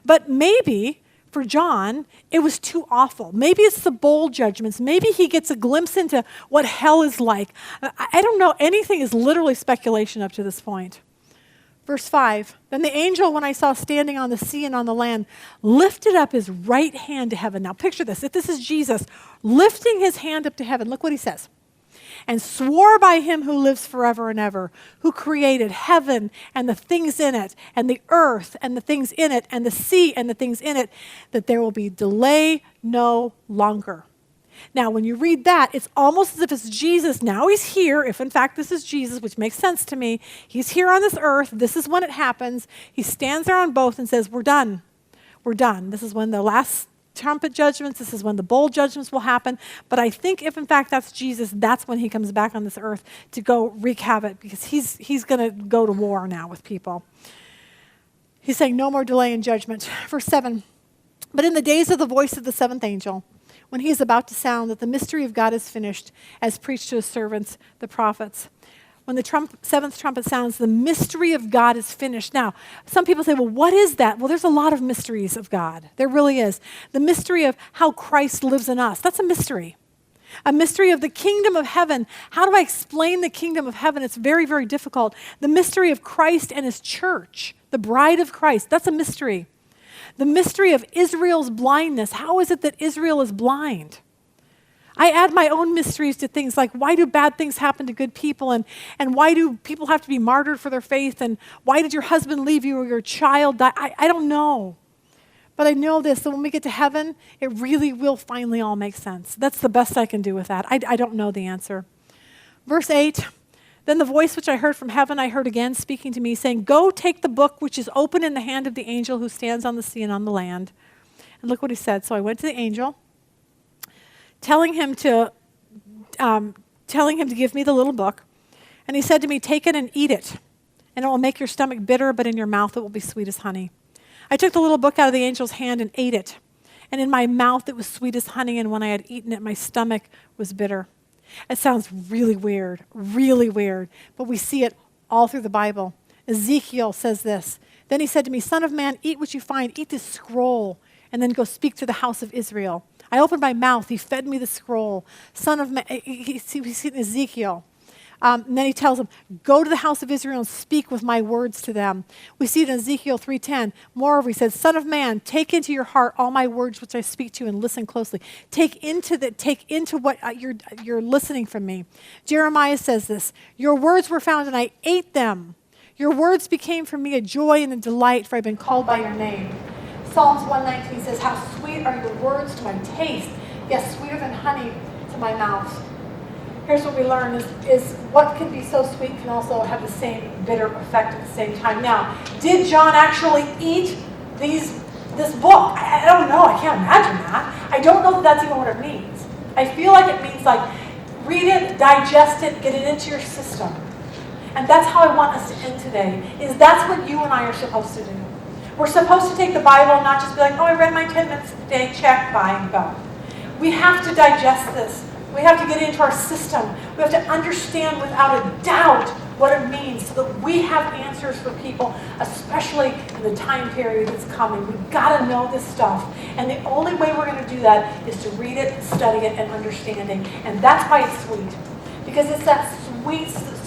But maybe for John, it was too awful. Maybe it's the bowl judgments. Maybe he gets a glimpse into what hell is like. I don't know. Anything is literally speculation up to this point. Verse 5, then the angel, when I saw standing on the sea and on the land, lifted up his right hand to heaven. Now picture this. If this is Jesus lifting his hand up to heaven, look what he says. And swore by him who lives forever and ever, who created heaven and the things in it, and the earth and the things in it, and the sea and the things in it, that there will be delay no longer. Now, when you read that, it's almost as if it's Jesus. Now he's here, if in fact this is Jesus, which makes sense to me. He's here on this earth. This is when it happens. He stands there on both and says, we're done. We're done. This is when the last trumpet judgments, this is when the bowl judgments will happen. But I think if in fact that's Jesus, that's when he comes back on this earth to go wreak havoc, because he's going to go to war now with people. He's saying no more delay in judgment. Verse 7, but in the days of the voice of the 7th angel, when he is about to sound that the mystery of God is finished, as preached to his servants, the prophets. When the seventh trumpet sounds, the mystery of God is finished. Now, some people say, well, what is that? Well, there's a lot of mysteries of God. There really is. The mystery of how Christ lives in us. That's a mystery. A mystery of the kingdom of heaven. How do I explain the kingdom of heaven? It's very, very difficult. The mystery of Christ and his church, the bride of Christ. That's a mystery. The mystery of Israel's blindness. How is it that Israel is blind? I add my own mysteries to things like, why do bad things happen to good people? And why do people have to be martyred for their faith? And why did your husband leave you or your child die? I don't know. But I know this, that when we get to heaven, it really will finally all make sense. That's the best I can do with that. I don't know the answer. Verse 8, then the voice which I heard from heaven, I heard again speaking to me, saying, go take the book which is open in the hand of the angel who stands on the sea and on the land. And look what he said. So I went to the angel, telling him to give me the little book. And he said to me, take it and eat it. And it will make your stomach bitter, but in your mouth it will be sweet as honey. I took the little book out of the angel's hand and ate it. And in my mouth it was sweet as honey, and when I had eaten it, my stomach was bitter. It sounds really weird, but we see it all through the Bible. Ezekiel says this. Then he said to me, son of man, eat what you find, eat this scroll, and then go speak to the house of Israel. I opened my mouth, he fed me the scroll. Son of man, we see it in Ezekiel. And then he tells him, go to the house of Israel and speak with my words to them. We see it in Ezekiel 3:10. Moreover, he says, son of man, take into your heart all my words which I speak to you and listen closely. Take into what you're listening from me. Jeremiah says this, your words were found and I ate them. Your words became for me a joy and a delight, for I've been called by your name. Psalms 119 says, how sweet are your words to my taste, yes, sweeter than honey to my mouth. Here's what we learn is what can be so sweet can also have the same bitter effect at the same time. Now, did John actually eat this book? I don't know. I can't imagine that. I don't know that that's even what it means. I feel like it means like read it, digest it, get it into your system. And that's how I want us to end today, is that's what you and I are supposed to do. We're supposed to take the Bible and not just be like, oh, I read my 10 minutes a day, check, bye, and go. We have to digest this. We have to get it into our system. We have to understand without a doubt what it means so that we have answers for people, especially in the time period that's coming. We've got to know this stuff. And the only way we're going to do that is to read it, study it, and understand it. And that's why it's sweet. Because it's that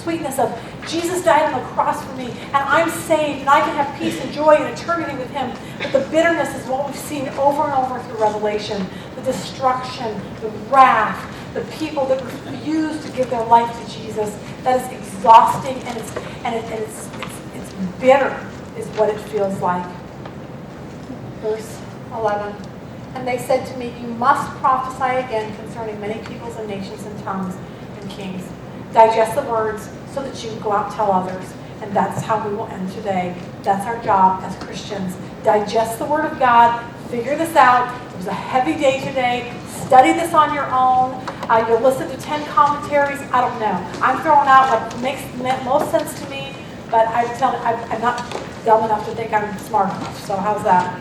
sweetness of Jesus died on the cross for me, and I'm saved, and I can have peace and joy and eternity with him. But the bitterness is what we've seen over and over through Revelation. The destruction, the wrath, the people that refuse to give their life to Jesus. That is exhausting, and it's bitter is what it feels like. Verse 11. And they said to me, you must prophesy again concerning many peoples and nations and tongues and kings. Digest the words so that you can go out and tell others. And that's how we will end today. That's our job as Christians. Digest the Word of God. Figure this out. It was a heavy day today. Study this on your own. You'll listen to 10 commentaries. I don't know. I'm throwing out what makes most sense to me, but I'm not dumb enough to think I'm smart enough. So how's that?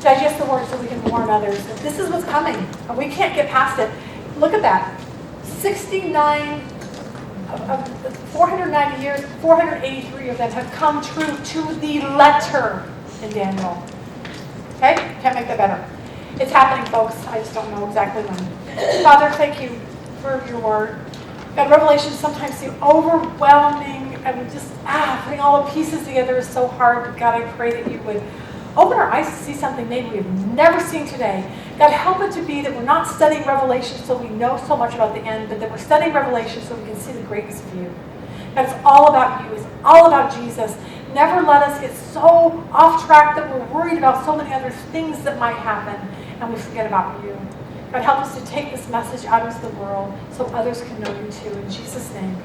Digest the Word so we can warn others. This is what's coming, and we can't get past it. Look at that. 490 years, 483 of them have come true to the letter in Daniel. Okay? Can't make that better. It's happening, folks. I just don't know exactly when. Father, thank you for your word. God, Revelation sometimes seems overwhelming, and we just, putting all the pieces together is so hard. But God, I pray that you would open our eyes to see something maybe we've never seen today. God, help it to be that we're not studying Revelation so we know so much about the end, but that we're studying Revelation so we can see the greatness of you. God, it's all about you. It's all about Jesus. Never let us get so off track that we're worried about so many other things that might happen, and we forget about you. God, help us to take this message out into the world so others can know you too. In Jesus' name.